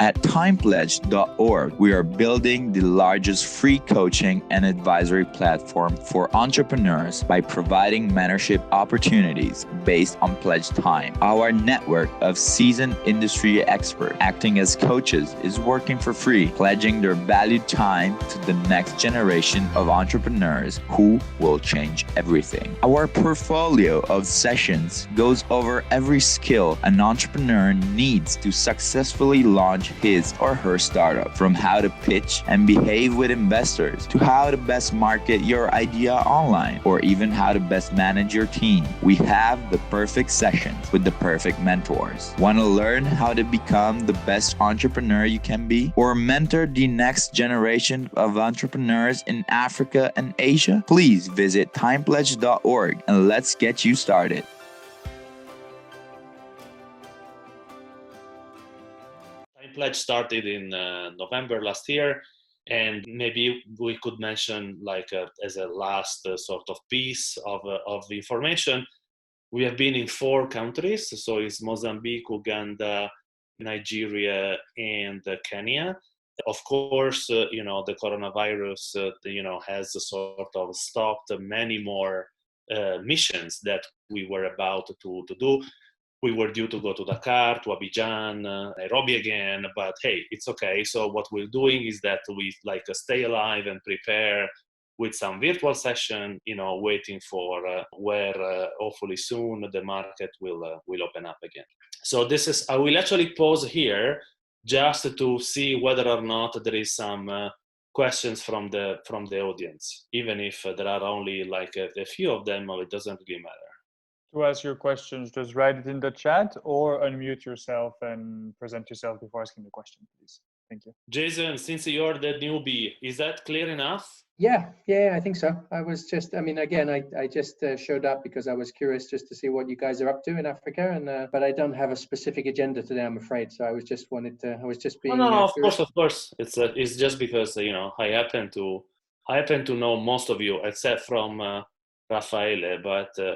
At timepledge.org, we are building the largest free coaching and advisory platform for entrepreneurs by providing mentorship opportunities based on pledged time. Our network of seasoned industry experts acting as coaches is working for free, pledging their valued time to the next generation of entrepreneurs who will change everything. Our portfolio of sessions goes over every skill an entrepreneur needs to successfully launch his or her startup, from how to pitch and behave with investors to how to best market your idea online, or even how to best manage your team. We have the perfect sessions with the perfect mentors. Want to learn how to become the best entrepreneur you can be, or mentor the next generation of entrepreneurs in Africa and Asia? Please visit timepledge.org and let's get you started. Pledge started in November last year, and maybe we could mention, as a last sort of piece of information, we have been in 4 countries. So it's Mozambique, Uganda, Nigeria, and Kenya. Of course, the coronavirus, has sort of stopped many more missions that we were about to do. We were due to go to Dakar, to Abidjan, Nairobi again, but hey, it's okay. So what we're doing is that we stay alive and prepare with some virtual session, waiting for where hopefully soon the market will open up again. So I will actually pause here just to see whether or not there is some questions from the audience, even if there are only a few of them, or it doesn't really matter. To ask your questions, just write it in the chat or unmute yourself and present yourself before asking the question, please. Thank you. Jason, since you're the newbie, is that clear enough? Yeah, I think so. I was just, I just showed up because I was curious just to see what you guys are up to in Africa, and but I don't have a specific agenda today, I'm afraid. So I was just being. No, of course. It's just because I happen to know most of you except from Rafael,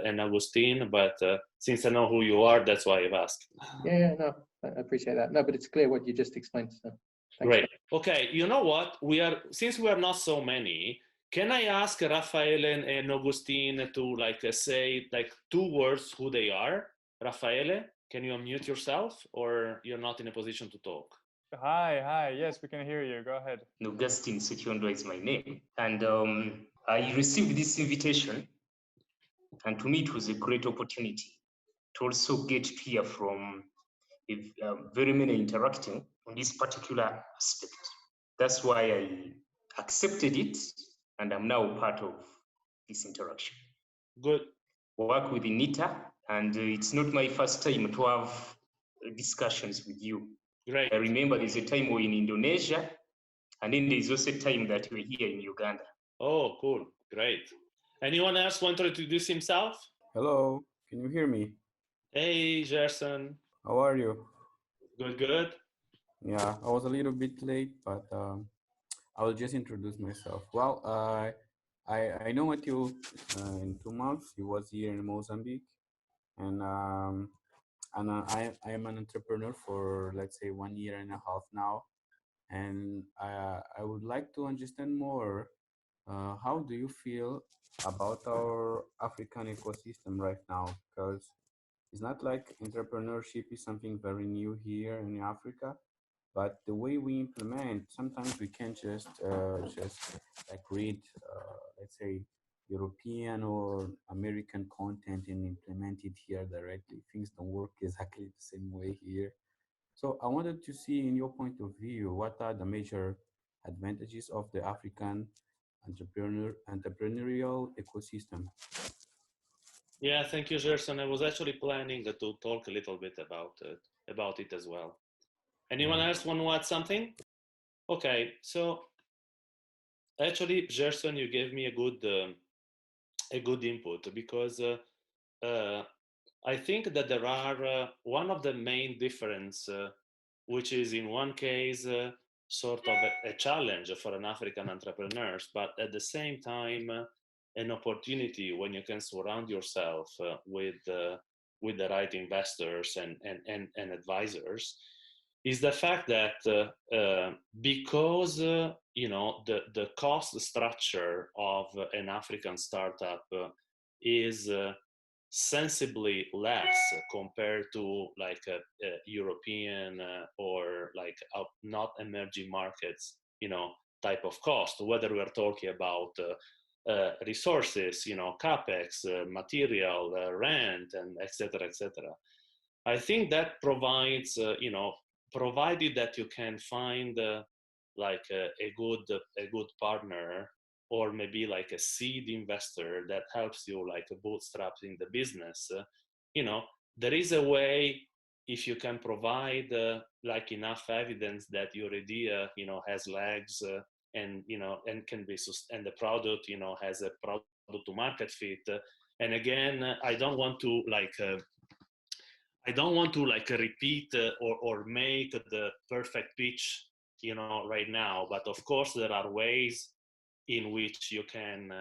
and Agustin, but since I know who you are, that's why I've asked. Yeah, no, I appreciate that. No, but it's clear what you just explained. So great. Okay, you know what? Since we are not so many, can I ask Rafael and Agustin to say 2 words who they are? Rafael, can you unmute yourself, or you're not in a position to talk? Hi. Yes, we can hear you. Go ahead. Augustin Sekiondo is my name, and I received this invitation. And to me, it was a great opportunity to also get to hear from very many interacting on this particular aspect. That's why I accepted it, and I'm now part of this interaction. Good. Work with Nita, and it's not my first time to have discussions with you. Great. I remember there's a time we're in Indonesia, and then there's also a time that we're here in Uganda. Oh, cool. Great. Anyone else want to introduce himself? Hello, can you hear me? Hey, Gerson. How are you? Good. Yeah, I was a little bit late, but I will just introduce myself. Well, I know Matteo in 2 months. He was here in Mozambique, and I am an entrepreneur for, let's say, 1.5 years now, and I would like to understand more. How do you feel about our African ecosystem right now? Because it's not like entrepreneurship is something very new here in Africa, but the way we implement, sometimes we can't just read, let's say, European or American content and implement it here directly. Things don't work exactly the same way here. So I wanted to see, in your point of view, what are the major advantages of the African entrepreneurial ecosystem? Yeah, thank you, Gerson. I was actually planning to talk a little bit about it as well. Anyone else want to add something? Okay, so actually, Gerson, you gave me a good input, because I think that there are one of the main difference, which is in one case sort of a challenge for an African entrepreneurs, but at the same time an opportunity when you can surround yourself with the right investors and advisors, is the fact that because the cost structure of an African startup is sensibly less compared to like a European or like not emerging markets, type of cost, whether we're talking about resources, capex, material, rent, and etc., etc. I think that provides, provided that you can find like a good partner, or maybe like a seed investor that helps you like bootstrapping the business, there is a way, if you can provide like enough evidence that your idea has legs, and and can be and the product has a product to market fit. And again, I don't want to repeat or make the perfect pitch right now, but of course there are ways in which you can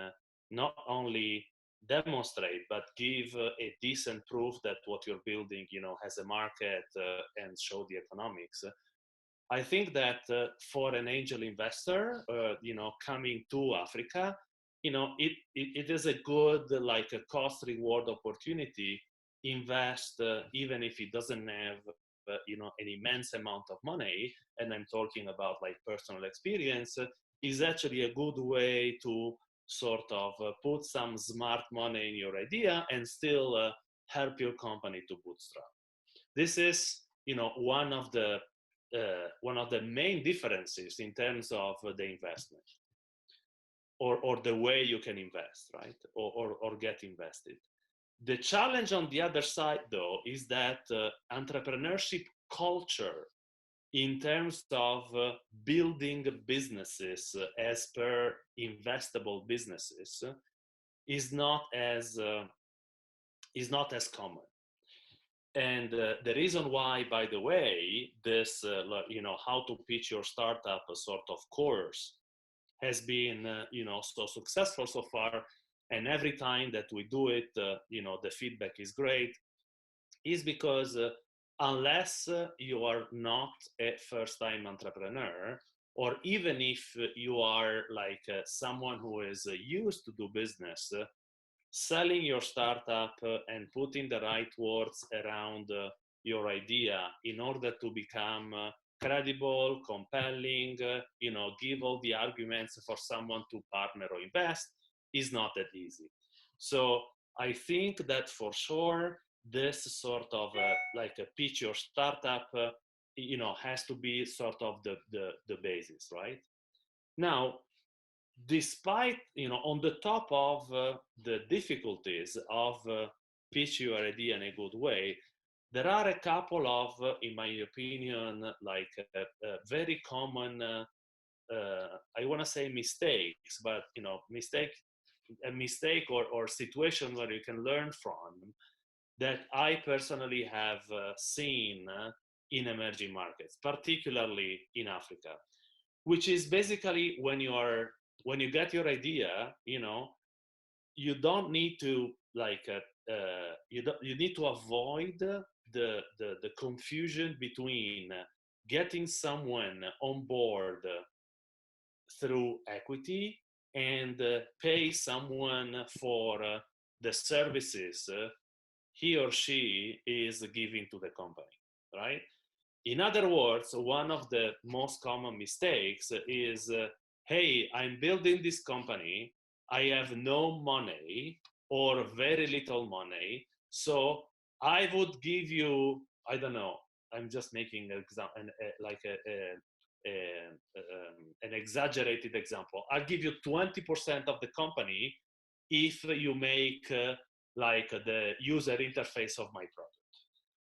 not only demonstrate but give a decent proof that what you're building has a market, and show the economics. I think that for an angel investor coming to Africa, it is a good like a cost reward opportunity. Invest even if it doesn't have an immense amount of money, and I'm talking about like personal experience, is actually a good way to sort of put some smart money in your idea and still help your company to bootstrap. This is one of the main differences in terms of the investment, or the way you can invest, right, or get invested. The challenge on the other side, though, is that entrepreneurship culture in terms of building businesses as per investable businesses is not as common. And the reason why, by the way, this how to pitch your startup sort of course has been so successful so far, and every time that we do it the feedback is great, is because unless you are not a first-time entrepreneur, or even if you are like someone who is used to do business, selling your startup and putting the right words around your idea in order to become credible, compelling, give all the arguments for someone to partner or invest is not that easy. So I think that for sure, this sort of like a pitch your startup, has to be sort of the basis, right? Now, despite, on the top of the difficulties of pitch your idea in a good way, there are a couple of, in my opinion, like very common, I want to say mistakes, but a mistake or situation where you can learn from, that I personally have seen in emerging markets, particularly in Africa, which is basically when you get your idea, you don't need to like you need to avoid the confusion between getting someone on board through equity and pay someone for the services he or she is giving to the company, right? In other words, one of the most common mistakes is, hey, I'm building this company, I have no money or very little money, so I would give you, I don't know, I'm just making an exaggerated example. I'll give you 20% of the company if you make like the user interface of my product.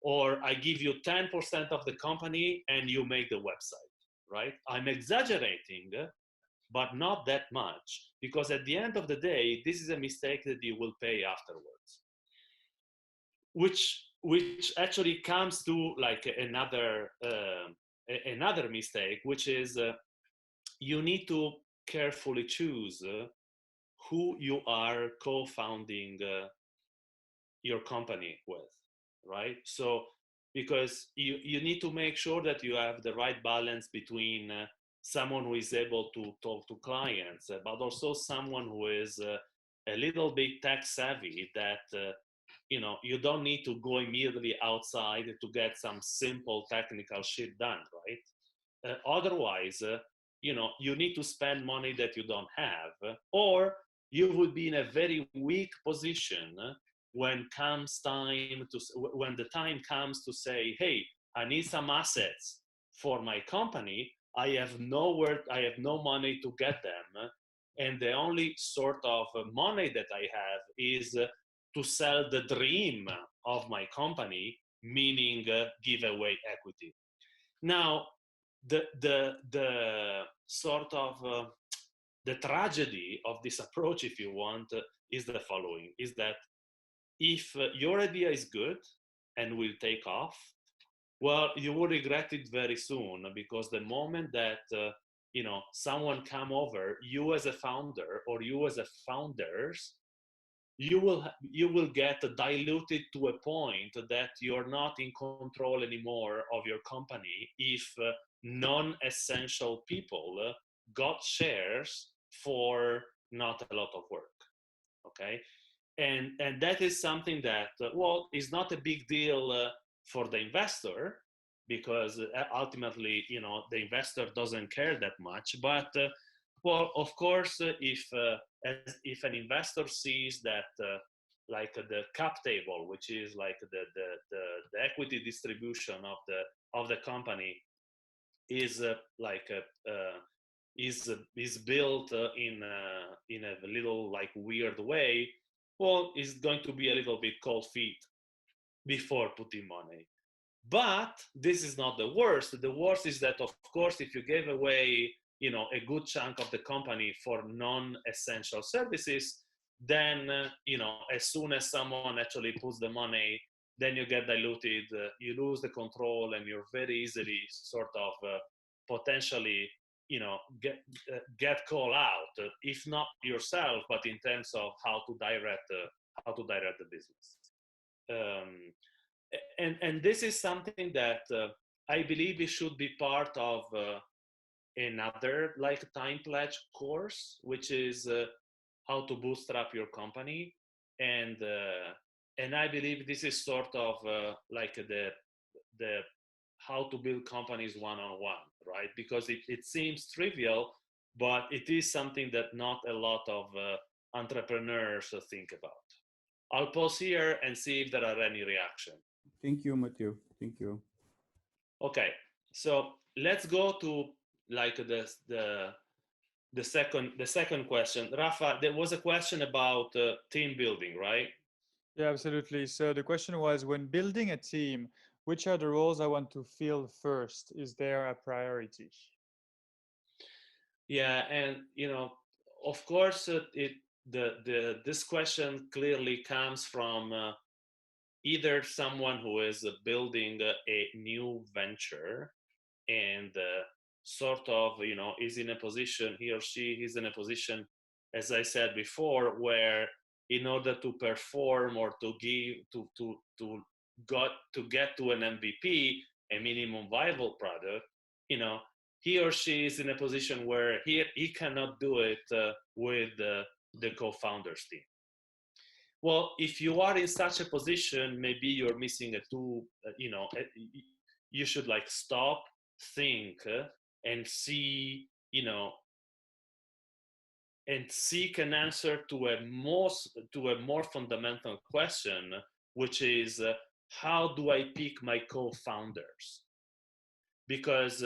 Or I give you 10% of the company and you make the website, right? I'm exaggerating, but not that much, because at the end of the day, this is a mistake that you will pay afterwards. Which actually comes to like another mistake, which is you need to carefully choose who you are co-founding your company with, right? So because you need to make sure that you have the right balance between someone who is able to talk to clients, but also someone who is a little bit tech savvy, that you don't need to go immediately outside to get some simple technical shit done, right? Otherwise, you need to spend money that you don't have, or you would be in a very weak position when the time comes to say, hey, I need some assets for my company. I have no money to get them, and the only sort of money that I have is to sell the dream of my company, meaning give away equity. Now, the sort of the tragedy of this approach, if you want, is the following: is that if your idea is good and will take off, well, you will regret it very soon, because the moment that someone come over, you as a founder or you as a founders, you will get diluted to a point that you're not in control anymore of your company if non-essential people got shares for not a lot of work. Okay, and that is something that is not a big deal for the investor, because ultimately the investor doesn't care that much. But of course, if an investor sees that like the cap table, which is like the equity distribution of the company, is is built in a little like weird way, well, it's going to be a little bit cold feet before putting money. But this is not the worst. The worst is that, of course, if you gave away a good chunk of the company for non-essential services, then as soon as someone actually puts the money, then you get diluted, you lose the control, and you're very easily sort of potentially get called out, if not yourself, but in terms of how to direct the business. And this is something that I believe it should be part of another like time pledge course, which is how to bootstrap your company, and I believe this is sort of like the how to build companies one-on-one, right? Because it seems trivial, but it is something that not a lot of entrepreneurs think about. I'll pause here and see if there are any reactions. Thank you, Matteo. Thank you. Okay, so let's go to like the second question. Rafa, there was a question about team building, right? Yeah, absolutely. So the question was, when building a team, which are the roles I want to fill first? Is there a priority? Yeah, and of course, this question clearly comes from either someone who is building a new venture and sort of is in a position, he or she is in a position, as I said before, where in order to perform or to get to an MVP, a minimum viable product, he or she is in a position where he cannot do it with the co-founders team. Well, if you are in such a position, maybe you're missing you should like stop, think, and see, and seek an answer to a more fundamental question, which is how do I pick my co-founders? Because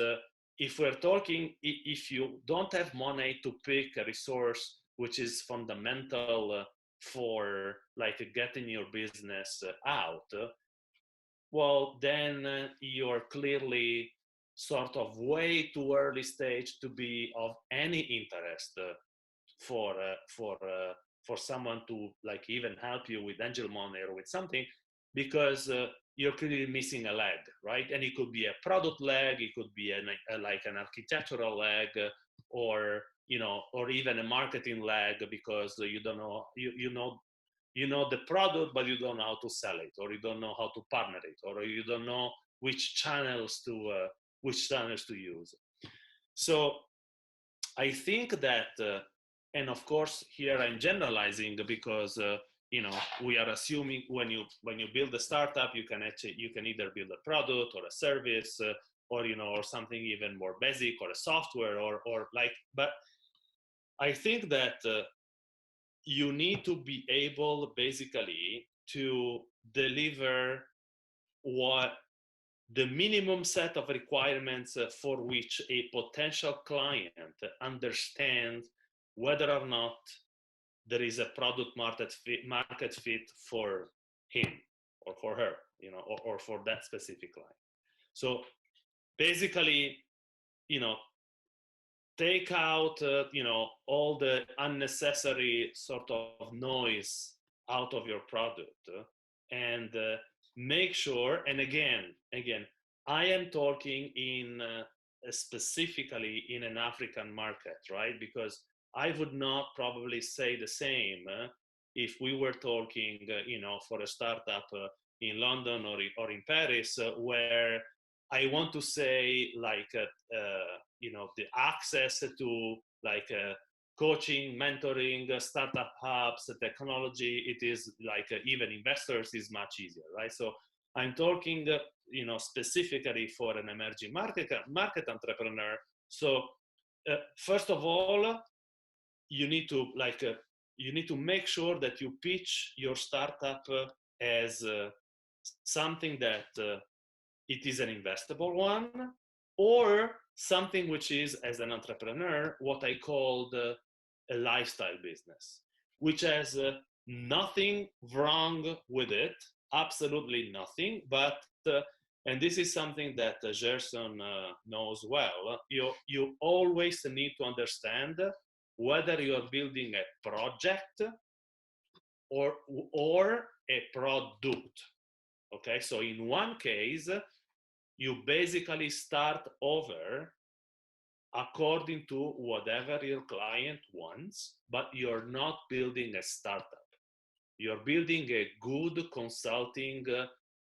if we're talking, if you don't have money to pick a resource which is fundamental for like getting your business out, well, then you're clearly sort of way too early stage to be of any interest for someone to like even help you with angel money or with something, because you're clearly missing a leg, right? And it could be a product leg, it could be like an architectural leg, or or even a marketing leg, because you don't know you know the product, but you don't know how to sell it, or you don't know how to partner it, or you don't know which channels to use. So I think that, and of course here I'm generalizing because we are assuming when you build a startup, you can either build a product or a service, or something even more basic, or a software, but I think that you need to be able basically to deliver what the minimum set of requirements for which a potential client understands whether or not there is a product market fit for him or for her, or for that specific client. So basically, take out, all the unnecessary sort of noise out of your product, and make sure, and again, I am talking in specifically in an African market, right? Because I would not probably say the same if we were talking, for a startup in London or in Paris, where I want to say, like, the access to, like, coaching, mentoring, startup hubs, technology, it is like even investors is much easier, right? So I'm talking, specifically for an emerging market entrepreneur. So first of all, you need to make sure that you pitch your startup as something that it is an investable one, or something which is, as an entrepreneur, what I call a lifestyle business, which has nothing wrong with it, absolutely nothing. But and this is something that Gerson knows well. You always need to understand whether you're building a project or a product. Okay, so in one case, you basically start over according to whatever your client wants, but you're not building a startup. You're building a good consulting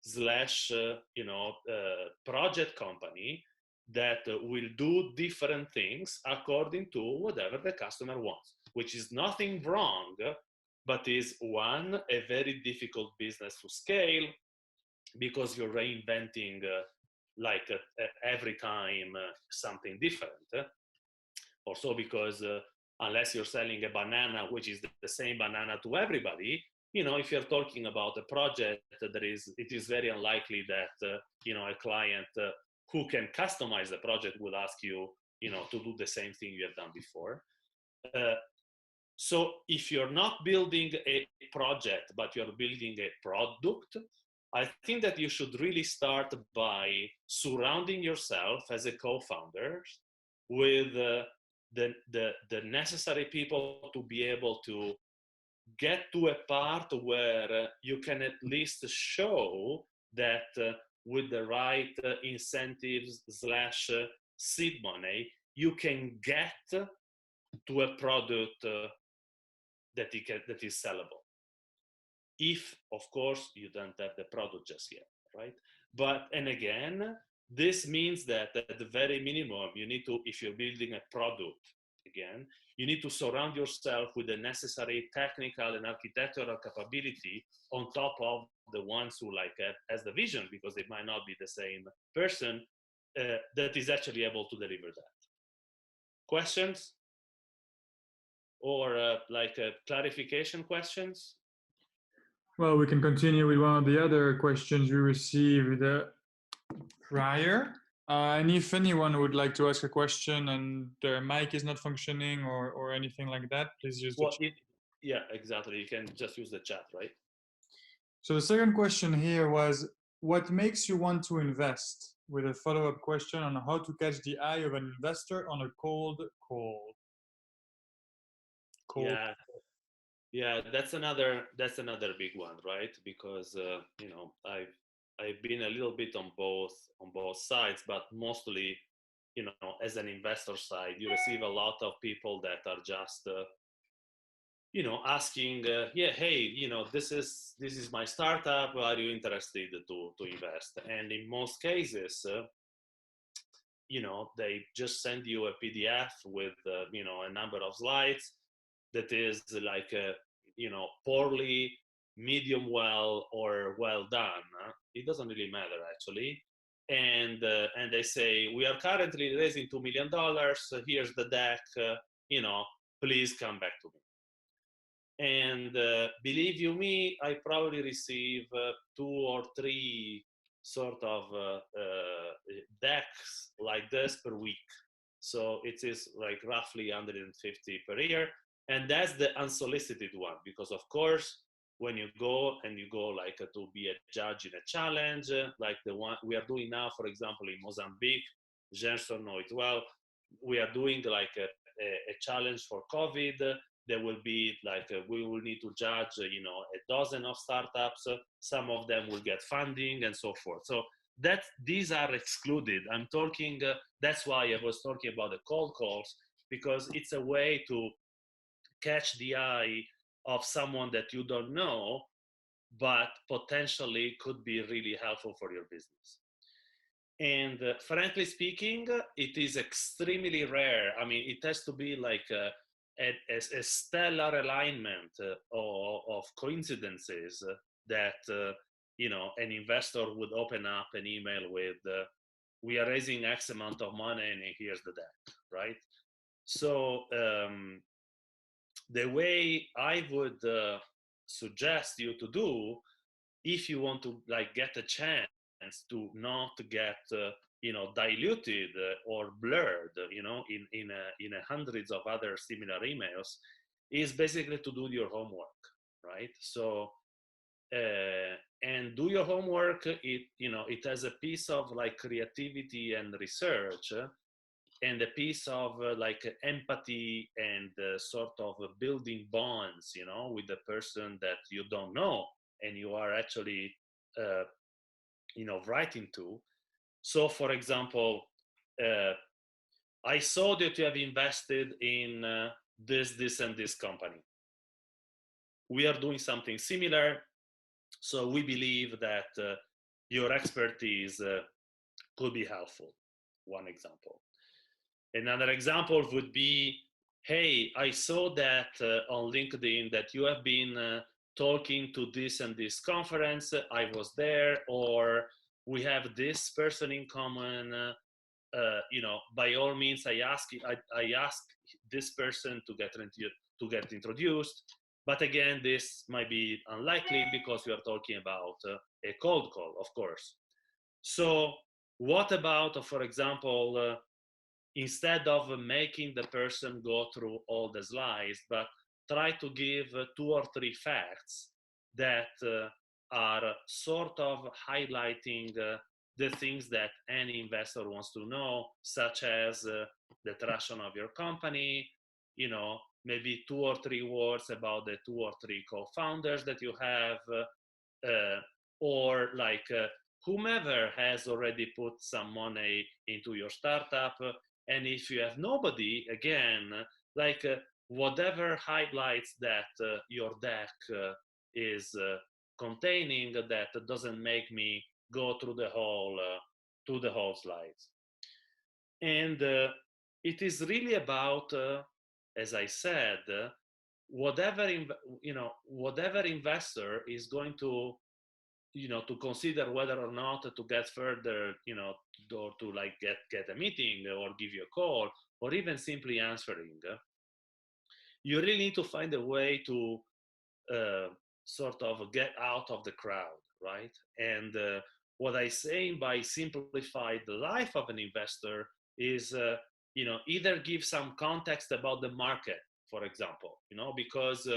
slash project company that will do different things according to whatever the customer wants, which is nothing wrong, but is a very difficult business to scale, because you're reinventing every time something different. Also because unless you're selling a banana, which is the same banana to everybody, if you're talking about a project, it is very unlikely that a client who can customize the project will ask you, to do the same thing you have done before. So if you're not building a project, but you're building a product, I think that you should really start by surrounding yourself as a co-founder with the necessary people to be able to get to a part where you can at least show that with the right incentives slash seed money, you can get to a product that is sellable. If, of course, you don't have the product just yet, right? But, and again, this means that at the very minimum, you need to, if you're building a product, again, you need to surround yourself with the necessary technical and architectural capability on top of the ones who has the vision, because they might not be the same person that is actually able to deliver that. Questions? Or clarification questions? Well, we can continue with one of the other questions we received prior. And if anyone would like to ask a question and their mic is not functioning or anything like that, please use the chat. Yeah, exactly. You can just use the chat, right? So the second question here was, what makes you want to invest? With a follow-up question on how to catch the eye of an investor on a cold call. Yeah, that's another big one, right? Because I've been a little bit on both sides, but mostly, as an investor side, you receive a lot of people that are just asking, hey, this is my startup. Are you interested to invest? And in most cases, they just send you a PDF with, a number of slides that is like, poorly, medium well, or well done. It doesn't really matter actually. And they say, we are currently raising $2 million. Here's the deck. Please come back to me. And believe you me, I probably receive 2 or 3 sort of decks like this per week. So it is like roughly 150 per year. And that's the unsolicited one, because of course, when you go like to be a judge in a challenge, like the one we are doing now, for example, in Mozambique, Gerson know it well, we are doing like a challenge for COVID. There will be like we will need to judge a dozen of startups. Some of them will get funding and so forth. So that these are excluded. I'm talking that's why I was talking about the cold calls, because it's a way to catch the eye of someone that you don't know, but potentially could be really helpful for your business. And frankly speaking, it is extremely rare. I mean, it has to be like a stellar alignment of coincidences that an investor would open up an email with, we are raising X amount of money and here's the deck, right? So the way I would suggest you to do, if you want to like get a chance to not get diluted or blurred in hundreds of other similar emails, is basically to do your homework, right? So and do your homework. It has a piece of like creativity and research, and a piece of like empathy and sort of building bonds with the person that you don't know and you are actually writing to. So for example, I saw that you have invested in this and this company. We are doing something similar, so we believe that your expertise could be helpful. One example. Another example would be, hey, I saw that on LinkedIn that you have been talking to this and this conference. I was there, or we have this person in common. By all means, I ask this person to get introduced. But again, this might be unlikely because we are talking about a cold call, of course. So what about, for example, instead of making the person go through all the slides, but try to give 2 or 3 facts that are sort of highlighting the things that any investor wants to know, such as the traction of your company, maybe 2 or 3 words about the 2 or 3 co-founders that you have, or like whomever has already put some money into your startup. And if you have nobody, again, like whatever highlights that your deck is containing, that doesn't make me go through the whole slides. And it is really about, as I said, whatever investor is going to to consider whether or not to get further, or to like get a meeting or give you a call, or even simply answering, you really need to find a way to sort of get out of the crowd, right? And what I say by simplify the life of an investor is, either give some context about the market, for example, because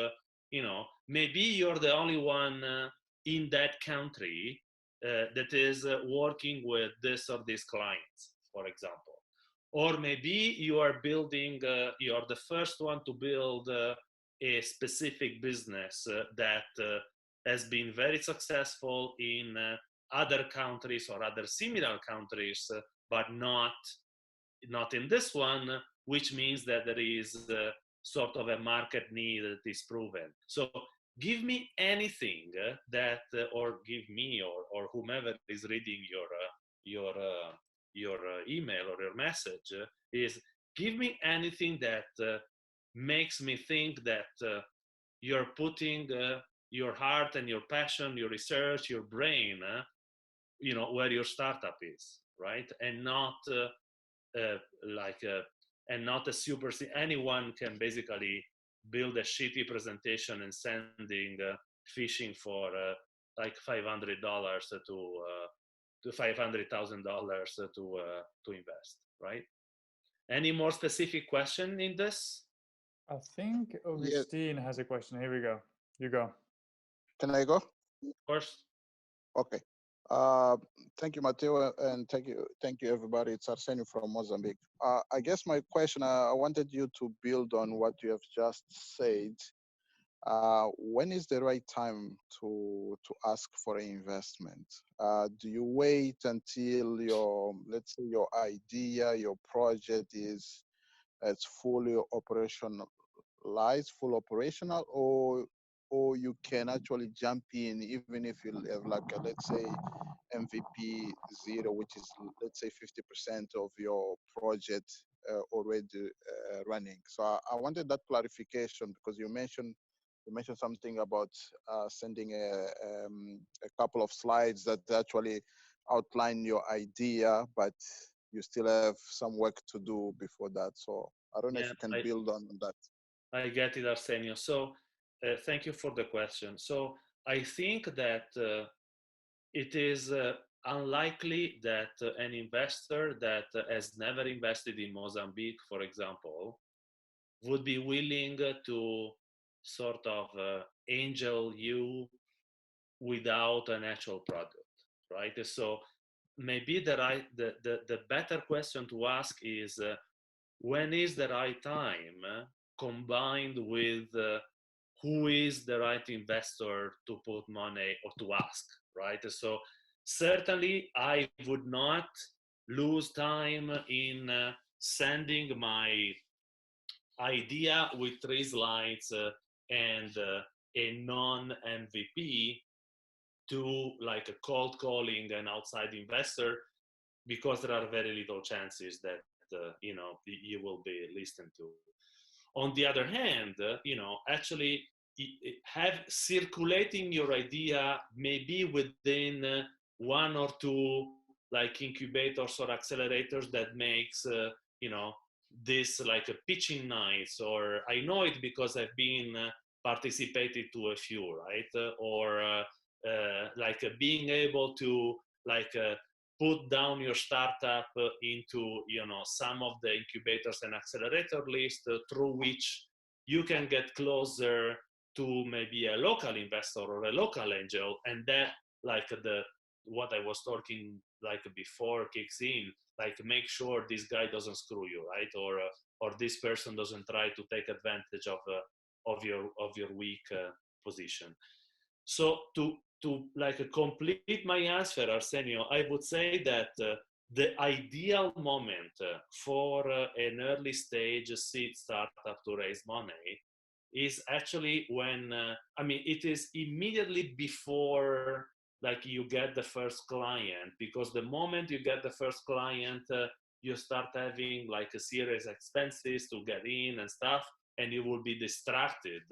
maybe you're the only one in that country that is working with this or these clients, for example. Or maybe you are building, you are the first one to build a specific business that has been very successful in other countries or other similar countries, but not in this one, which means that there is sort of a market need that is proven. So give me anything that, or give me or whomever is reading your email or your message, is give me anything that makes me think that you're putting your heart and your passion, your research, your brain, where your startup is, right? And not and not a super. Anyone can basically build a shitty presentation and sending fishing for like $500 to $500,000 to invest, right? Any more specific question in this? I think Augustine has a question. Here we go. You go. Can I go? Of course. Okay. Thank you, Matteo, and thank you, everybody. It's Arsenio from Mozambique. I guess my question, I wanted you to build on what you have just said. When is the right time to ask for an investment? Do you wait until let's say your idea, your project is fully full operational, or you can actually jump in even if you have like let's say MVP 0, which is let's say 50% of your project already running. So I wanted that clarification because you mentioned something about sending a couple of slides that actually outline your idea, but you still have some work to do before that. So I don't know if you can build on that. I get it, Arsenio. So thank you for the question. So I think that it is unlikely that an investor that has never invested in Mozambique, for example, would be willing to sort of angel you without an actual product, right? So maybe the better question to ask is when is the right time, combined with who is the right investor to put money or to ask, right? So certainly I would not lose time in sending my idea with 3 slides and a non-MVP to like a cold calling an outside investor, because there are very little chances that you will be listened to. On the other hand, actually have circulating your idea maybe within 1 or 2 like incubators or accelerators that makes this like a pitching nights, or I know it because I've been participated to a few, right? Or like being able to like put down your startup into some of the incubators and accelerator list through which you can get closer to maybe a local investor or a local angel, and that like what I was talking like before kicks in, like make sure this guy doesn't screw you, right? Or this person doesn't try to take advantage of your weak position. So to like complete my answer, Arsenio, I would say that the ideal moment for an early stage seed startup to raise money is actually when it is immediately before like you get the first client, because the moment you get the first client you start having like a serious expenses to get in and stuff, and you will be distracted.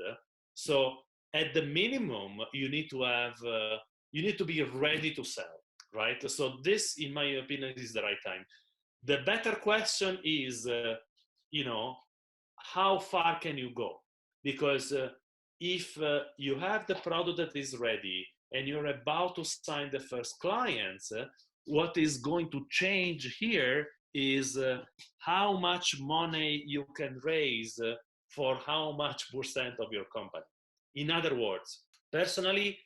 So at the minimum you need to be ready to sell, right? So this, in my opinion, is the right time. The better question is how far can you go? Because if you have the product that is ready and you're about to sign the first clients, what is going to change here is how much money you can raise for how much percent of your company. In other words, personally,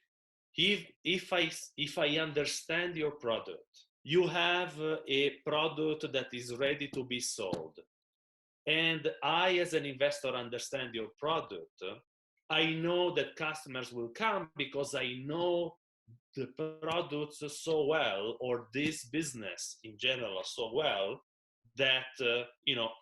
if I understand your product, you have a product that is ready to be sold, and I, as an investor, understand your product, I know that customers will come because I know the products so well, or this business in general so well, that,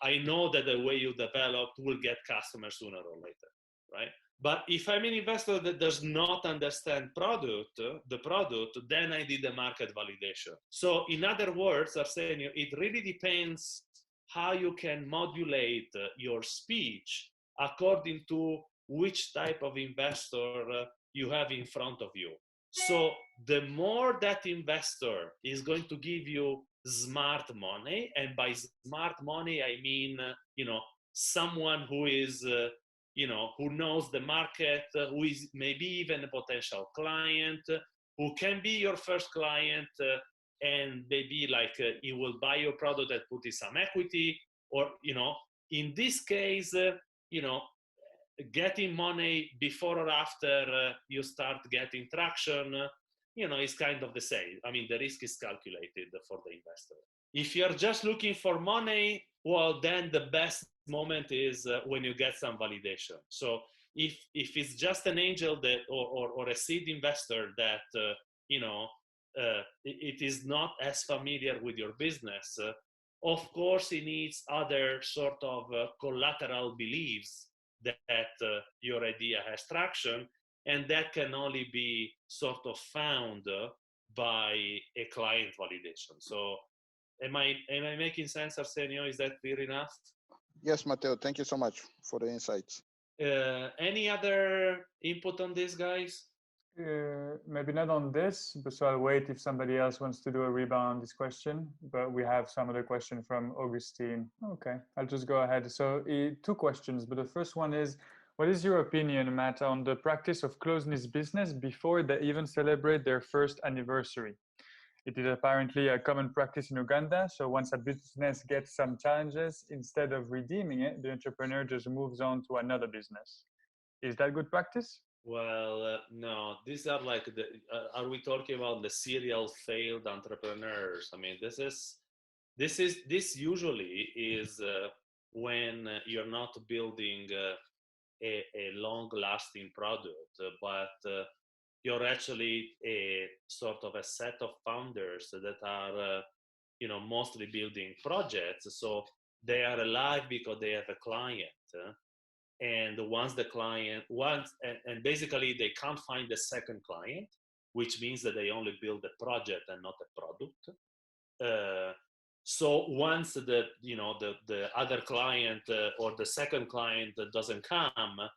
I know that the way you developed will get customers sooner or later, right? But if I'm an investor that does not understand the product, then I did the market validation. So in other words, Arsenio, it really depends how you can modulate your speech according to which type of investor you have in front of you. So the more that investor is going to give you smart money, and by smart money, I mean, someone who is, who knows the market, who is maybe even a potential client, who can be your first client, and maybe he will buy your product and put in some equity, or, in this case, getting money before or after you start getting traction, is kind of the same. I mean, the risk is calculated for the investor. If you're just looking for money, well, then the best moment is when you get some validation. So if it's just an angel that or a seed investor that it is not as familiar with your business, of course he needs other sort of collateral beliefs that your idea has traction, and that can only be sort of found by a client validation. So am I making sense, Arsenio? Is that clear enough? Yes, Matteo, thank you so much for the insights. Any other input on this, guys? Maybe not on this, but so I'll wait if somebody else wants to do a rebound on this question. But we have some other question from Augustine. Okay, I'll just go ahead. So 2 questions, but the first one is, what is your opinion, Matt, on the practice of closing this business before they even celebrate their first anniversary? It is apparently a common practice in Uganda. So once a business gets some challenges, instead of redeeming it, the entrepreneur just moves on to another business. Is that good practice? Well, no, these are are we talking about the serial failed entrepreneurs? I mean, this usually is when you're not building a long-lasting product, but you're actually a sort of a set of founders that are, mostly building projects. So they are alive because they have a client. And once the client, and basically they can't find a second client, which means that they only build a project and not a product. So once the other client or the second client doesn't come,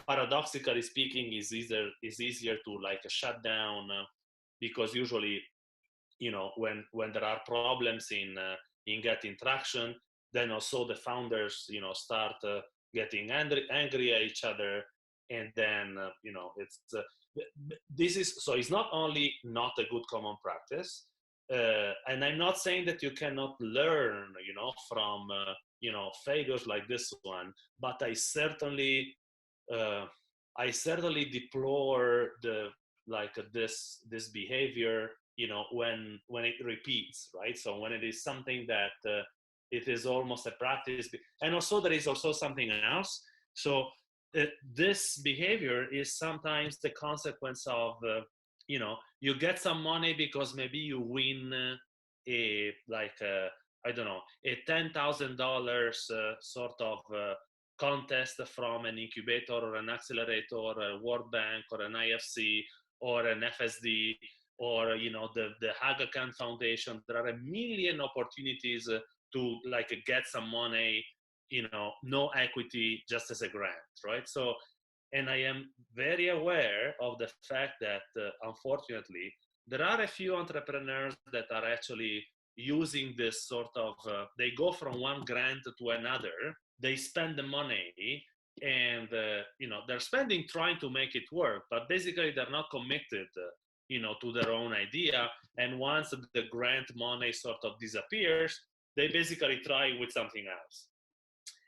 paradoxically speaking, is easier to shut down, because usually, when there are problems in getting traction, then also the founders, start getting angry at each other, and then it's not only not a good common practice, and I'm not saying that you cannot learn, from failures like this one, but I certainly deplore this behavior, when it repeats, right? So when it is something that it is almost a practice, and also there is also something else. So this behavior is sometimes the consequence of you get some money because maybe you win a $10,000 sort of contest from an incubator or an accelerator or a World Bank or an IFC or an FSD or the Aga Khan Foundation. There are a million opportunities to get some money, no equity, just as a grant, right? So, and I am very aware of the fact that unfortunately there are a few entrepreneurs that are actually using this sort of they go from one grant to another, they spend the money, and they're spending trying to make it work, but basically they're not committed to their own idea. And once the grant money sort of disappears, they basically try with something else.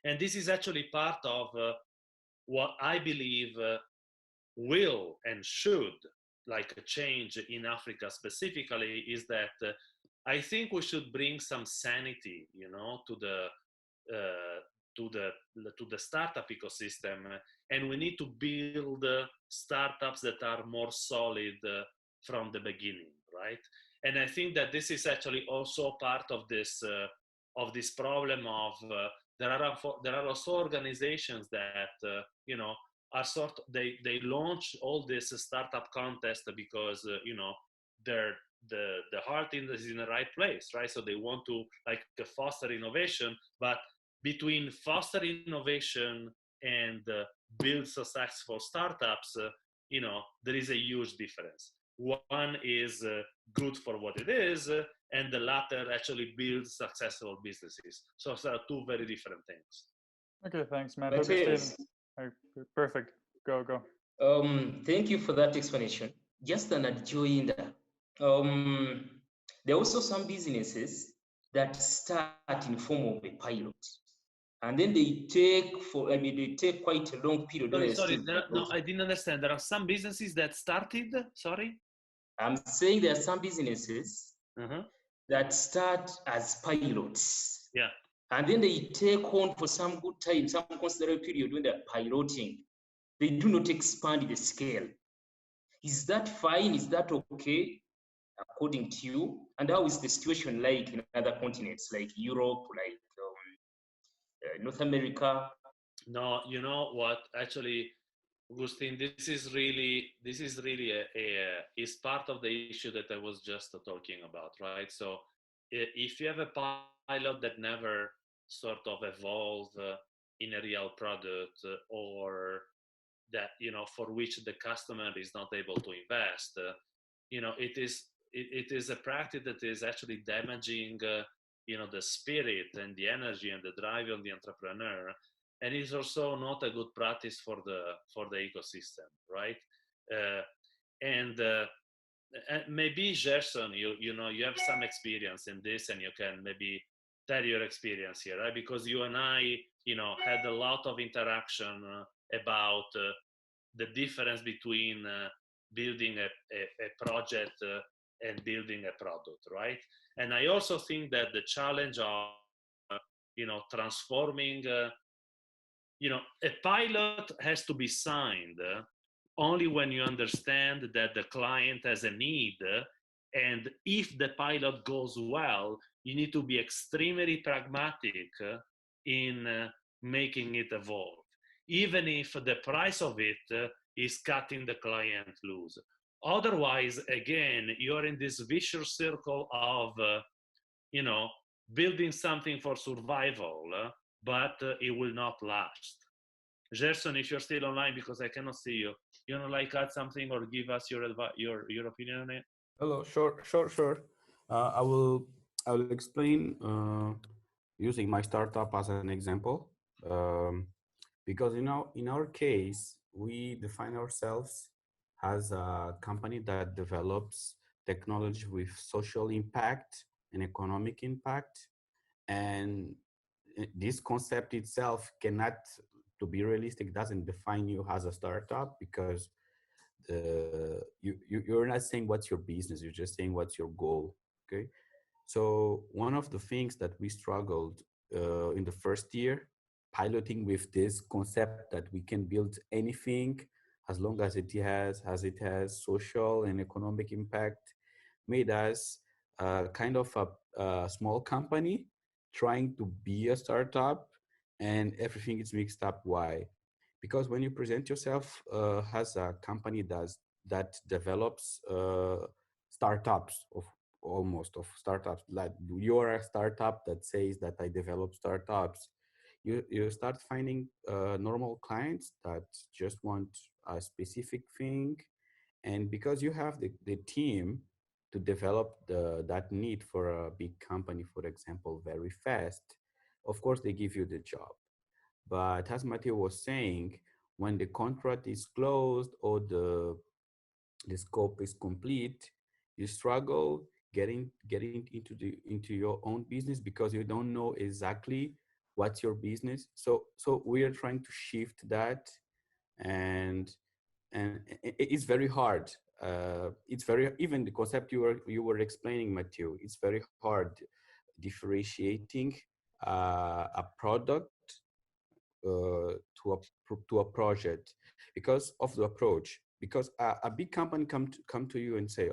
And this is actually part of what I believe will and should change in Africa specifically, is that I think we should bring some sanity, to the startup ecosystem, and we need to build startups that are more solid from the beginning, right? And I think that this is actually also part of this this problem of there are also organizations that are they launch all this startup contest because their the heart is in the right place, right? So they want to like foster innovation, but between foster innovation and build successful startups, there is a huge difference. One is good for what it is, and the latter actually builds successful businesses. So there are two very different things. Okay, thanks, Matt. Matthias, Augustine, perfect. Go. thank you for that explanation. Just an adjoinder. There are also some businesses that start in form of a pilot, and then they take quite a long period. Sorry. No, I didn't understand. There are some businesses that started. Sorry. I'm saying there are some businesses that start as pilots. Yeah. And then they take on for some good time, some considerable period when they're piloting. They do not expand the scale. Is that fine? Is that okay, according to you? And how is the situation like in other continents, like Europe, like North America? No, you know what? Actually, Augustine, this is really is part of the issue that I was just talking about, right? So if you have a pilot that never sort of evolved in a real product, or that for which the customer is not able to invest, it is a practice that is actually damaging the spirit and the energy and the drive of the entrepreneur, and is also not a good practice for the ecosystem, right? uh, and maybe Gerson, you have some experience in this, and you can maybe tell your experience here, right? Because you and I had a lot of interaction about the difference between building a project and building a product, right? And I also think that the challenge of transforming a pilot has to be signed only when you understand that the client has a need, and if the pilot goes well, you need to be extremely pragmatic in making it evolve, even if the price of it is cutting the client loose. Otherwise, again, you're in this vicious circle of building something for survival, but it will not last. Gerson, if you're still online, because I cannot see you, like add something or give us your your opinion on it? Hello, sure. I will explain using my startup as an example, because in our case we define ourselves as a company that develops technology with social impact and economic impact, and this concept itself cannot, to be realistic, doesn't define you as a startup, because you're not saying what's your business, you're just saying what's your goal. Okay, so one of the things that we struggled in the first year, piloting with this concept that we can build anything as long as it has social and economic impact, made us kind of a small company trying to be a startup, and everything is mixed up. Why? Because when you present yourself as a company that develops startups of startups, like you're a startup that says that I develop startups, you start finding normal clients that just want a specific thing, and because you have the team to develop that need for a big company, for example, very fast, of course they give you the job. But as Matteo was saying, when the contract is closed or the scope is complete, you struggle getting into your own business because you don't know exactly what's your business. So we are trying to shift that, and it's very hard. It's very, even the concept you were explaining, Matteo, it's very hard differentiating a product to a project because of the approach. Because a big company come to you and say,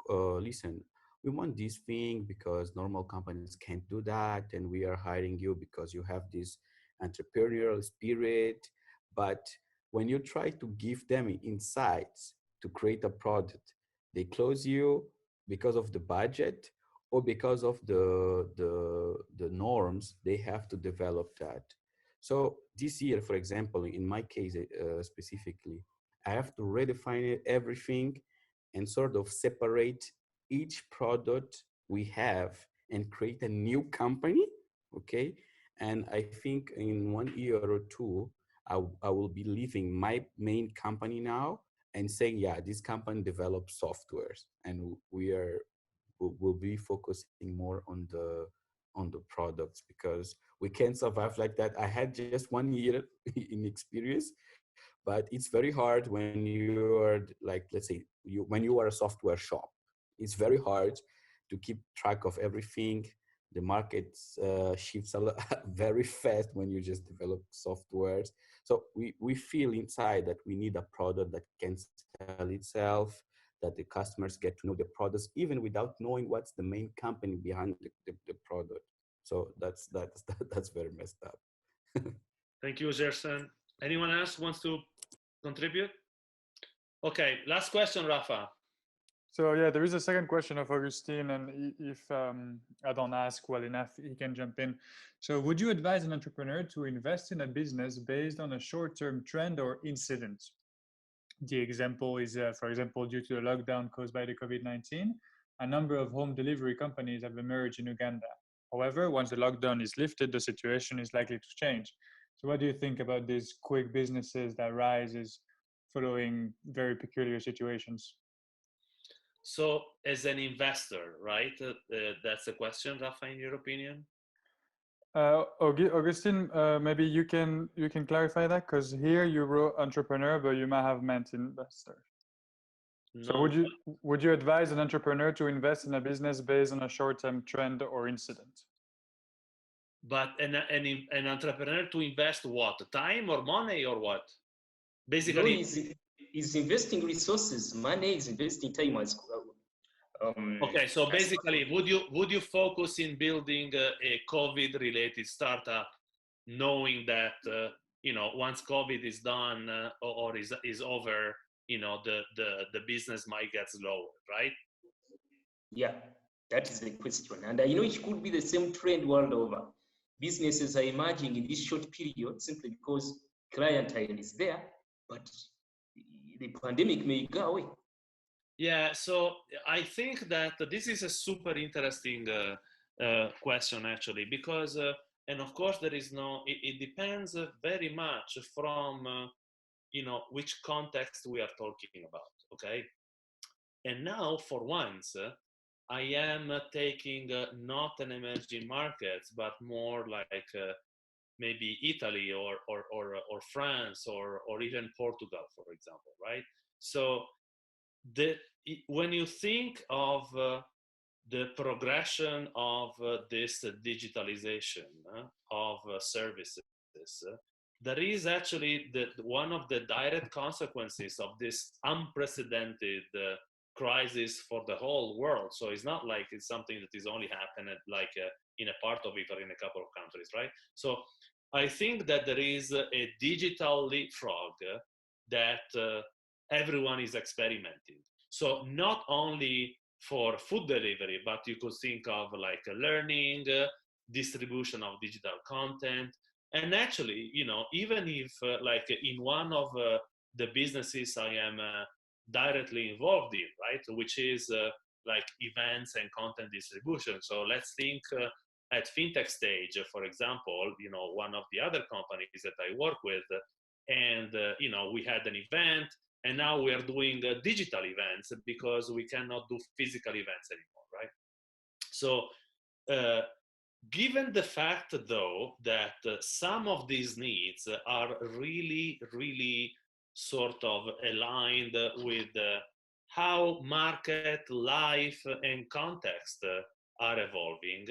listen, we want this thing because normal companies can't do that, and we are hiring you because you have this entrepreneurial spirit. But when you try to give them insights to create a product, they close you because of the budget or because of the norms they have to develop that. So this year, for example, in my case specifically, I have to redefine everything and sort of separate each product we have and create a new company. Okay. And I think in 1 year or two, I will be leaving my main company now and saying, yeah, this company develops softwares, and will be focusing more on the products, because we can't survive like that. I had just 1 year in experience, but it's very hard when you're like, let's say, when you are a software shop. It's very hard to keep track of everything. The market shifts a lot, very fast when you just develop softwares. So we feel inside that we need a product that can sell itself, that the customers get to know the products even without knowing what's the main company behind the product. So that's very messed up. Thank you, Gerson. Anyone else wants to contribute? Okay, last question, Rafa. So yeah, there is a second question of Augustine, and if I don't ask well enough, he can jump in. So would you advise an entrepreneur to invest in a business based on a short-term trend or incident? The example is, for example, due to the lockdown caused by the COVID-19, a number of home delivery companies have emerged in Uganda. However, once the lockdown is lifted, the situation is likely to change. So what do you think about these quick businesses that rises following very peculiar situations? So as an investor, right? That's the question, Rafa, in your opinion? Augustine, maybe you can clarify that, because here you wrote entrepreneur, but you might have meant investor. No. So would you advise an entrepreneur to invest in a business based on a short-term trend or incident? But an entrepreneur to invest what? Time or money or what? Basically, is investing resources. Money is investing time as well. Okay, so basically, would you focus in building a COVID-related startup, knowing that once COVID is done or is over, the business might get slower, right? Yeah, that is the question, and it could be the same trend world over. Businesses are emerging in this short period simply because clientele is there, but the pandemic may go away. Yeah, so I think that this is a super interesting question, actually, because, and of course, it depends very much from, which context we are talking about, okay? And now, for once, I am taking not an emerging markets, but more like maybe Italy or France or even Portugal, for example, right? So when you think of the progression of this digitalization of services, there is actually one of the direct consequences of this unprecedented crisis for the whole world. So it's not like it's something that is only happening like in a part of it or in a couple of countries, right? So I think that there is a digital leapfrog that everyone is experimenting. So not only for food delivery, but you could think of like learning, distribution of digital content. And actually, even if like in one of the businesses I am directly involved in, right, which is like events and content distribution. So let's think at fintech stage, for example, one of the other companies that I work with, and we had an event, and now we are doing digital events because we cannot do physical events anymore, right? So given the fact, though, that some of these needs are really, really sort of aligned with how market, life, and context are evolving,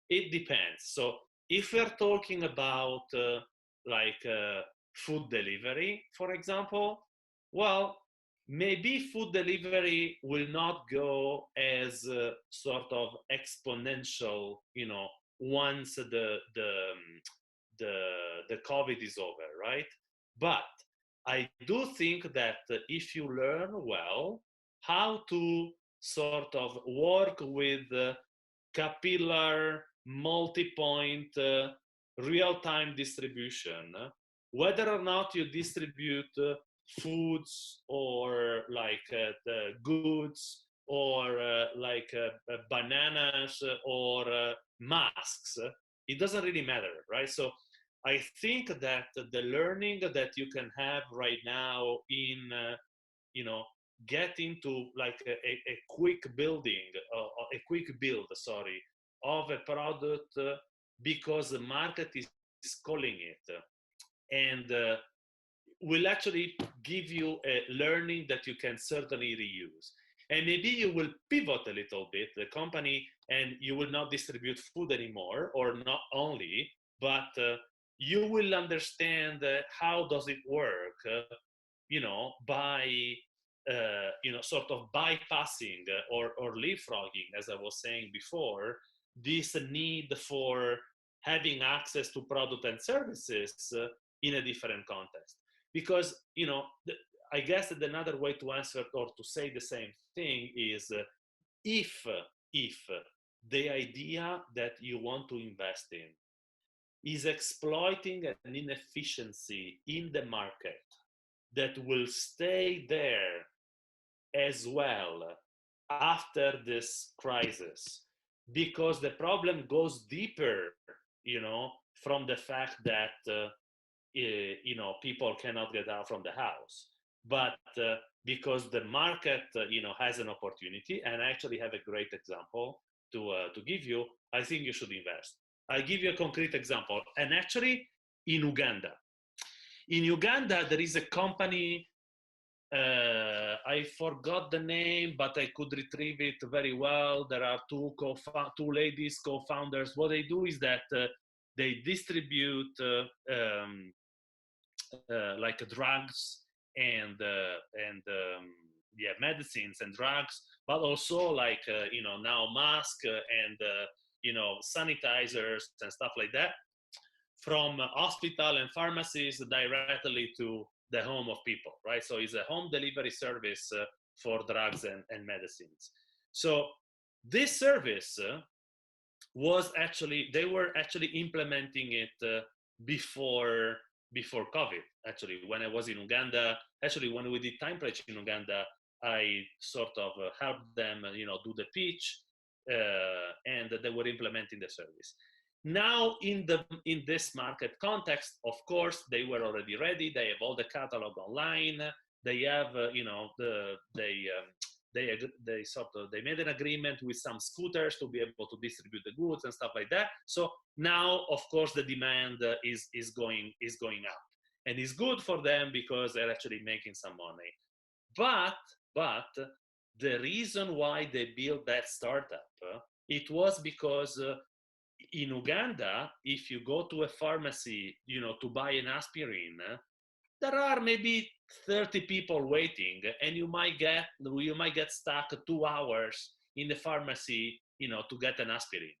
it depends. So if we're talking about food delivery, for example, well, maybe food delivery will not go as sort of exponential, once the COVID is over, right? But I do think that if you learn well how to sort of work with capillary, multi-point, real-time distribution, whether or not you distribute foods or like the goods or bananas or masks, it doesn't really matter, right? So I think that the learning that you can have right now in get into like a quick building, a quick build, sorry, of a product because the market is calling it, and will actually give you a learning that you can certainly reuse. And maybe you will pivot a little bit, the company, and you will not distribute food anymore, or not only, but you will understand how does it work, by sort of bypassing or leapfrogging, as I was saying before, this need for having access to product and services in a different context. Because, I guess that another way to answer or to say the same thing is if the idea that you want to invest in is exploiting an inefficiency in the market that will stay there as well after this crisis, because the problem goes deeper, from the fact that people cannot get out from the house, but because the market has an opportunity. And I actually have a great example to give you. I think you should invest. I give you a concrete example, and actually in Uganda there is a company, I forgot the name, but I could retrieve it very well. There are two ladies co-founders. What they do is that they distribute like drugs and medicines and drugs, but also like now masks and sanitizers and stuff like that, from hospital and pharmacies directly to the home of people, right? So it's a home delivery service for drugs and medicines. So this service they were actually implementing it before COVID. Actually, when I was in Uganda, when we did Time Pledge in Uganda, I sort of helped them, do the pitch, and they were implementing the service. Now, in this market context, of course, they were already ready. They have all the catalog online. They have, they made an agreement with some scooters to be able to distribute the goods and stuff like that. So now, of course, the demand is going up, and it's good for them because they're actually making some money. But the reason why they built that startup, it was because in Uganda, if you go to a pharmacy, to buy an aspirin, there are maybe 30 people waiting, and you might get stuck 2 hours in the pharmacy, to get an aspirin.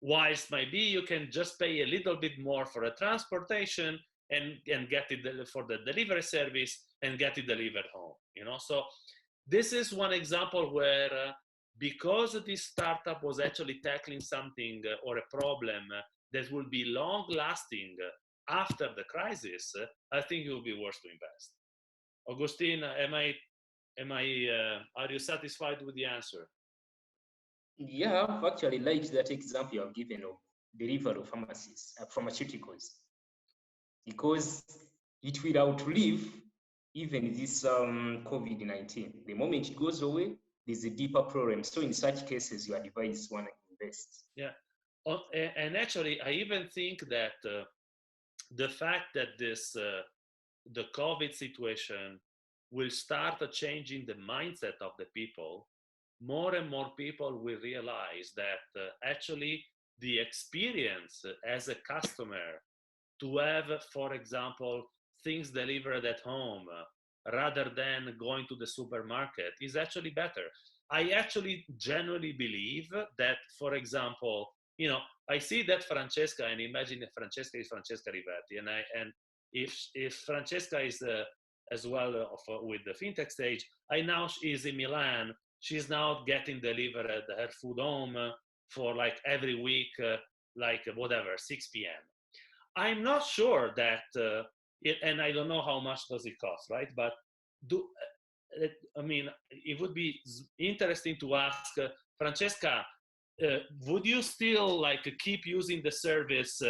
Whilst maybe you can just pay a little bit more for a transportation and get it for the delivery service and get it delivered home. So this is one example where because this startup was actually tackling something or a problem that will be long lasting after the crisis, I think it will be worth to invest. Augustine, are you satisfied with the answer? Yeah, I've actually liked that example you have given of delivery of pharmaceuticals, because it will outlive even this COVID-19. The moment it goes away, there's a deeper problem. So in such cases, you advise one to invest. Yeah, and actually, I even think that the fact that the COVID situation will start changing the mindset of the people, more and more people will realize that actually the experience as a customer to have, for example, things delivered at home, rather than going to the supermarket is actually better. I actually genuinely believe that, for example, I see that Francesca, and imagine that Francesca is Francesca Riverti, and if Francesca is as well with the fintech stage, I now is in Milan. She's now getting delivered her food home for like every week, like whatever 6 p.m. I'm not sure that, and I don't know how much does it cost, right? But I mean, it would be interesting to ask Francesca, would you still like keep using the service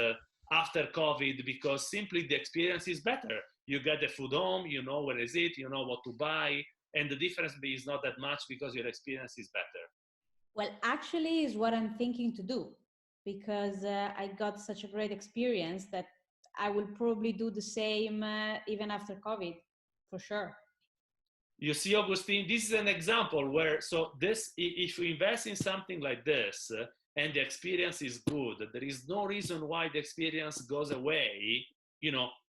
after COVID, because simply the experience is better? You get the food home, you know where is it, you know what to buy, and the difference is not that much because your experience is better. Well, actually is what I'm thinking to do, because I got such a great experience that I will probably do the same even after COVID, for sure. You see, Augustine, this is an example where, so this, if you invest in something like this and the experience is good, there is no reason why the experience goes away,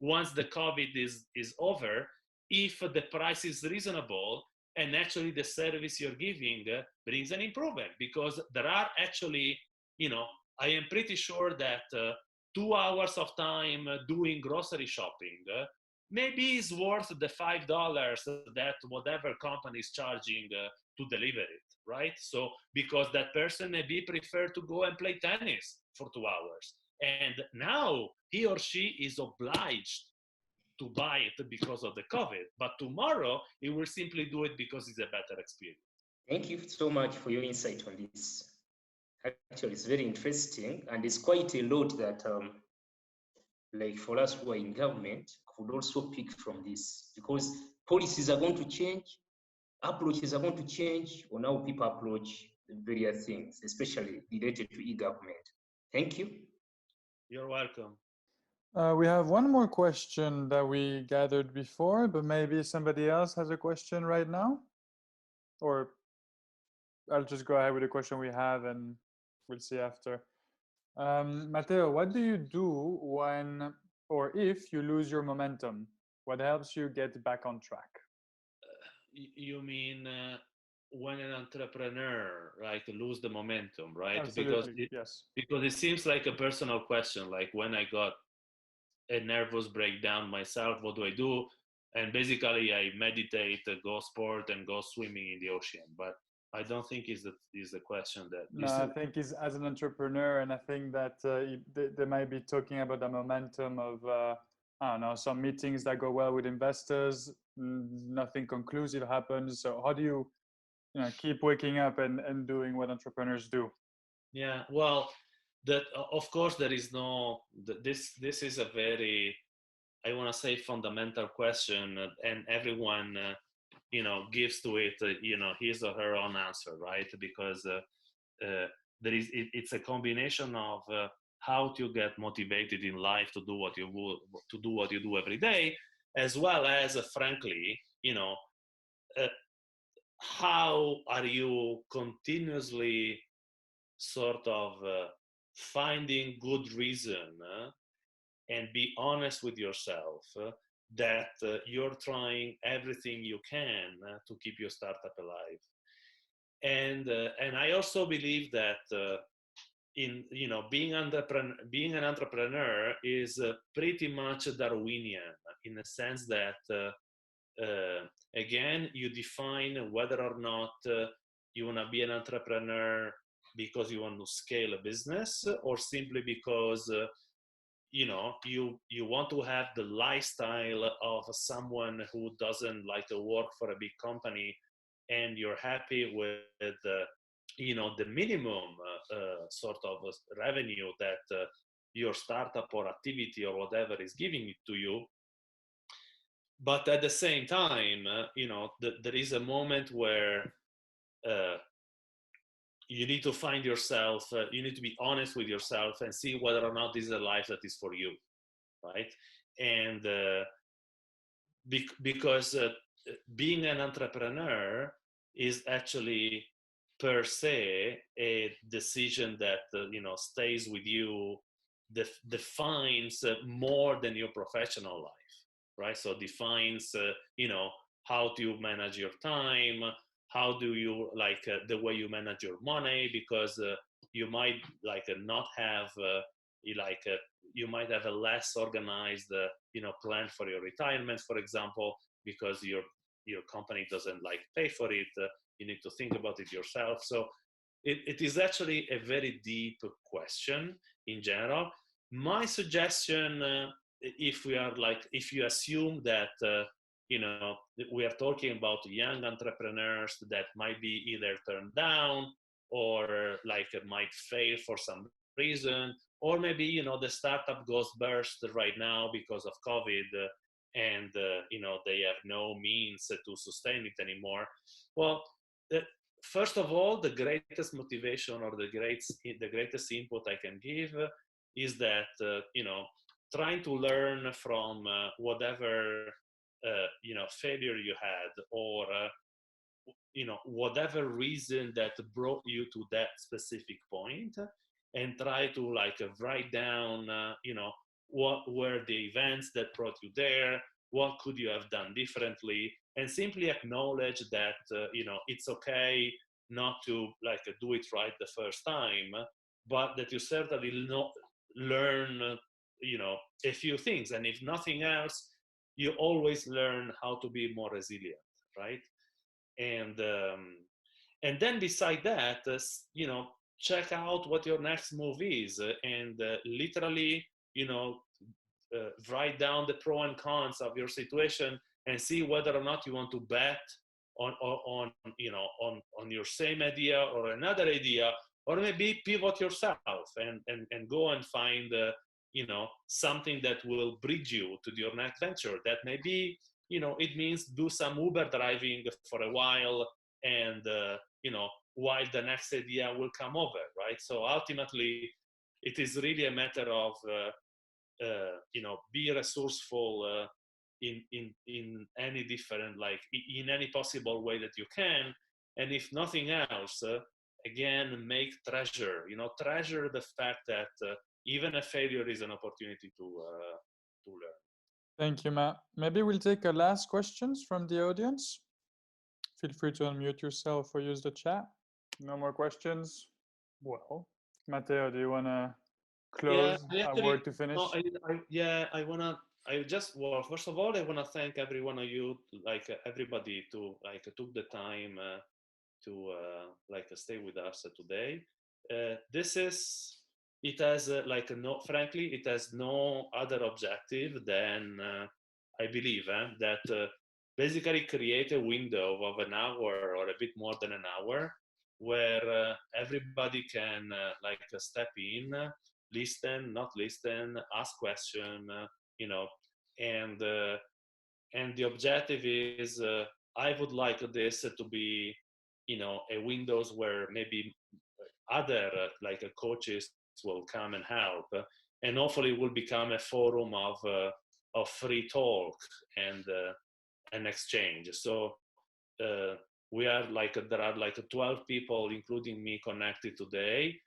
once the COVID is over, if the price is reasonable and actually the service you're giving brings an improvement. Because there are actually, I am pretty sure that 2 hours of time doing grocery shopping maybe is worth the $5 that whatever company is charging to deliver it, right? So because that person maybe prefer to go and play tennis for 2 hours, and now he or she is obliged to buy it because of the COVID, but tomorrow he will simply do it because it's a better experience. Thank you so much for your insight on this. Actually, it's very interesting, and it's quite a lot that like for us who are in government, could also pick from this, because policies are going to change, approaches are going to change on how people approach various things, especially related to e-government. Thank you. You're welcome. We have one more question that we gathered before, but maybe somebody else has a question right now? Or I'll just go ahead with the question we have and we'll see after. Matteo, what do you do when or if you lose your momentum? What helps you get back on track? You mean when an entrepreneur, right, lose the momentum, right? Absolutely, yes. Because it seems like a personal question, like when I got a nervous breakdown myself, what do I do? And basically I meditate, go sport, and go swimming in the ocean. But I don't think is the question that. No, I think is as an entrepreneur, and I think that they might be talking about the momentum of I don't know, some meetings that go well with investors, nothing conclusive happens. So how do you keep waking up and doing what entrepreneurs do? Yeah, well, that of course there is no. This is a very, I want to say, fundamental question, and everyone. Gives to it, his or her own answer, right? Because it's a combination of how to get motivated in life to do what you do every day, as well as, frankly, how are you continuously sort of finding good reason and be honest with yourself that you're trying everything you can to keep your startup alive. And I also believe that being an entrepreneur is pretty much Darwinian, in the sense that again, you define whether or not you want to be an entrepreneur because you want to scale a business, or simply because you want to have the lifestyle of someone who doesn't like to work for a big company, and you're happy with the minimum sort of revenue that your startup or activity or whatever is giving it to you. But at the same time, there is a moment where you need to find yourself, you need to be honest with yourself and see whether or not this is a life that is for you, right? And because being an entrepreneur is actually per se a decision that stays with you, defines more than your professional life, right? So defines how do you manage your time, how do you the way you manage your money, because you might not have you might have a less organized plan for your retirement, for example, because your company doesn't pay for it. You need to think about it yourself. So it is actually a very deep question in general. My suggestion, if you assume that we are talking about young entrepreneurs that might be either turned down or might fail for some reason, or maybe the startup goes burst right now because of COVID, and they have no means to sustain it anymore. Well, first of all, the greatest motivation or the greatest input I can give is that trying to learn from whatever failure you had, or whatever reason that brought you to that specific point, and try to write down what were the events that brought you there, what could you have done differently, and simply acknowledge that it's okay not to do it right the first time, but that you certainly not learn a few things, and if nothing else, you always learn how to be more resilient, right? And then beside that, check out what your next move is, and literally write down the pro and cons of your situation, and see whether or not you want to bet on your same idea or another idea, or maybe pivot yourself and go and find something that will bridge you to your next venture. That maybe it means do some Uber driving for a while, and while the next idea will come over, right? So ultimately, it is really a matter of be resourceful in any different, in any possible way that you can, and if nothing else, again, treasure the fact that even a failure is an opportunity to learn. Thank you, Matt. Maybe we'll take a last questions from the audience. Feel free to unmute yourself or use the chat. No more questions? Well, Matteo, do you want to close a word to finish? Well, first of all, I want to thank every one of you, everybody to took the time to stay with us today. It has frankly, it has no other objective than I believe that basically create a window of an hour or a bit more than an hour where everybody can step in, listen, not listen, ask question, and the objective is I would like this to be a windows where maybe other coaches will come and help, and hopefully will become a forum of free talk and exchange. So we are there are 12 people, including me, connected today.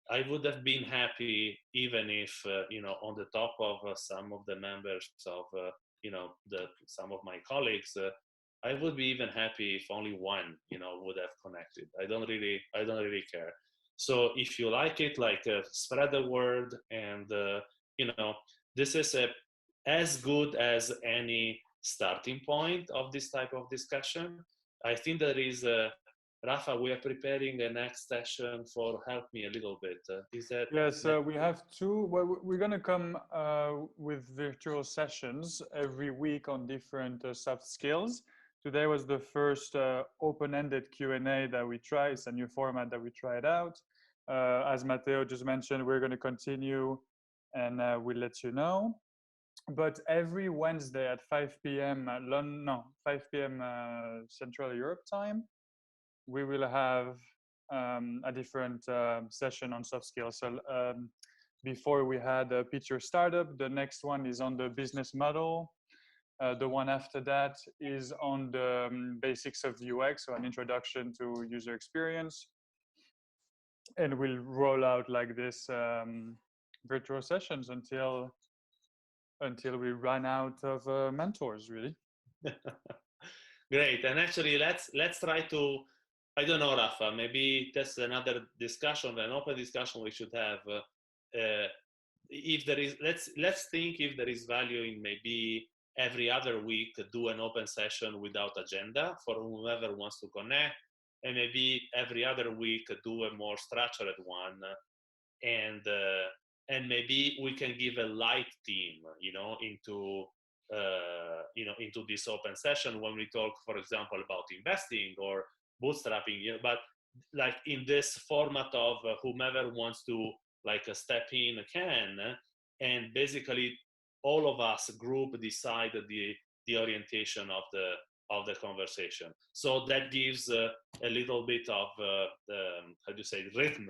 I would have been happy even if on the top of some of the members of some of my colleagues, I would be even happy if only one would have connected. I don't really care. So if you like it, spread the word, and this is as good as any starting point of this type of discussion. I think there is Rafa, we are preparing the next session for help me a little bit. Is that? Yes, we have two. Well, we're going to come with virtual sessions every week on different soft skills. Today was the first open-ended Q&A that we tried. It's a new format that we tried out. As Matteo just mentioned, we're going to continue, and we'll let you know. But every Wednesday at 5 p.m. 5 p.m. Central Europe time, we will have a different session on soft skills. So before we had Pitch Your Startup, the next one is on the business model. The one after that is on the basics of UX, so an introduction to user experience. And we'll roll out like this virtual sessions until we run out of mentors, really. Great. And actually, let's try to, I don't know, Rafa, maybe that's another discussion, an open discussion we should have. If there is, let's think if there is value in maybe every other week do an open session without agenda for whoever wants to connect, and maybe every other week do a more structured one, and maybe we can give a light team, into this open session when we talk, for example, about investing or bootstrapping, but like in this format of whomever wants to like step in can, and basically all of us group decide the orientation of the conversation. So that gives a little bit of how do you say, rhythm,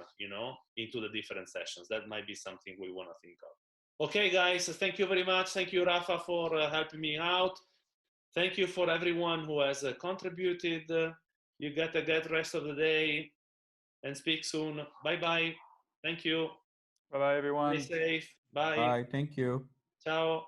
into the different sessions. That might be something we want to think of. Okay, guys, thank you very much. Thank you, Rafa, for helping me out. Thank you for everyone who has contributed. You get a good rest of the day and speak soon. Bye-bye. Thank you. Bye-bye, everyone. Stay safe. Bye. Bye. Thank you. Ciao.